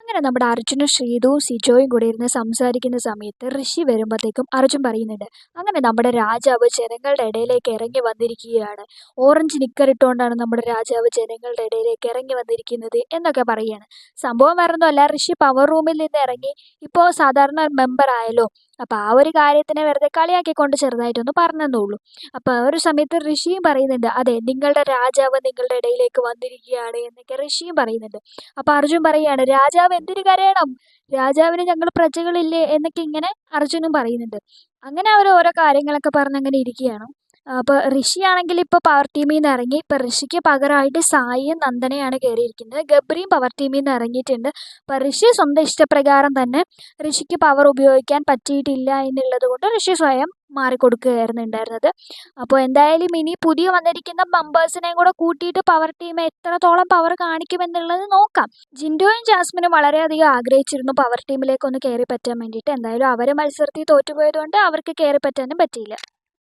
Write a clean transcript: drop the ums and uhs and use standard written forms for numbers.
അങ്ങനെ നമ്മുടെ അർജുനും ശ്രീതുവും സിജോയും കൂടെ ഇരുന്ന് സംസാരിക്കുന്ന സമയത്ത് ഋഷി വരുമ്പോഴത്തേക്കും അർജുൻ പറയുന്നുണ്ട്, അങ്ങനെ നമ്മുടെ രാജാവ് ജനങ്ങളുടെ ഇടയിലേക്ക് ഇറങ്ങി വന്നിരിക്കുകയാണ്. ഓറഞ്ച് നിക്കറിട്ടുകൊണ്ടാണ് നമ്മുടെ രാജാവ് ജനങ്ങളുടെ ഇടയിലേക്ക് ഇറങ്ങി വന്നിരിക്കുന്നത് എന്നൊക്കെ പറയുകയാണ്. സംഭവം വേറൊന്നുമല്ല, ഋഷി പവർ റൂമിൽ നിന്ന് ഇറങ്ങി ഇപ്പോൾ സാധാരണ മെമ്പർ ആയല്ലോ. അപ്പോൾ ആ ഒരു കാര്യത്തിനെ വെറുതെ കളിയാക്കിക്കൊണ്ട് ചെറുതായിട്ടൊന്ന് പറഞ്ഞെന്നേ ഉള്ളൂ. അപ്പോൾ ആ ഒരു സമയത്ത് ഋഷിയും പറയുന്നുണ്ട്, അതെ, നിങ്ങളുടെ രാജാവ് നിങ്ങളുടെ ഇടയിലേക്ക് വന്നിരിക്കുകയാണ് എന്നൊക്കെ ഋഷിയും പറയുന്നുണ്ട്. അപ്പോൾ അർജുൻ പറയുകയാണ്, രാജാവ് എന്തിനു കരയണം, രാജാവിന് ഞങ്ങൾ പ്രജകളില്ലേ എന്നൊക്കെ ഇങ്ങനെ അർജുനും പറയുന്നുണ്ട്. അങ്ങനെ അവർ ഓരോ കാര്യങ്ങളൊക്കെ പറഞ്ഞ് അങ്ങനെ ഇരിക്കുകയാണ്. അപ്പോൾ ഋഷിയാണെങ്കിൽ ഇപ്പോൾ പവർ ടീമിൽ നിന്ന് ഇറങ്ങി. ഇപ്പോൾ ഋഷിക്ക് പകരമായിട്ട് സായിയും നന്ദനയാണ് കയറിയിരിക്കുന്നത്. ഗബ്രിയും പവർ ടീമിൽ നിന്ന് ഇറങ്ങിയിട്ടുണ്ട്. അപ്പോൾ ഋഷി സ്വന്തം ഇഷ്ടപ്രകാരം തന്നെ ഋഷിക്ക് പവർ ഉപയോഗിക്കാൻ പറ്റിയിട്ടില്ല എന്നുള്ളത് കൊണ്ട് ഋഷി സ്വയം മാറിക്കൊടുക്കുകയായിരുന്നു ഉണ്ടായിരുന്നത്. അപ്പോൾ എന്തായാലും ഇനി പുതിയ വന്നിരിക്കുന്ന മെമ്പേഴ്സിനെയും കൂടെ കൂട്ടിയിട്ട് പവർ ടീം എത്രത്തോളം പവർ കാണിക്കുമെന്നുള്ളത് നോക്കാം. ജിൻഡോയും ജാസ്മിനും വളരെയധികം ആഗ്രഹിച്ചിരുന്നു പവർ ടീമിലേക്ക് ഒന്ന് കയറി പറ്റാൻ വേണ്ടിയിട്ട്. എന്തായാലും അവർ മത്സരത്തിൽ തോറ്റുപോയതുകൊണ്ട് അവർക്ക് കയറി പറ്റാനും പറ്റിയില്ല.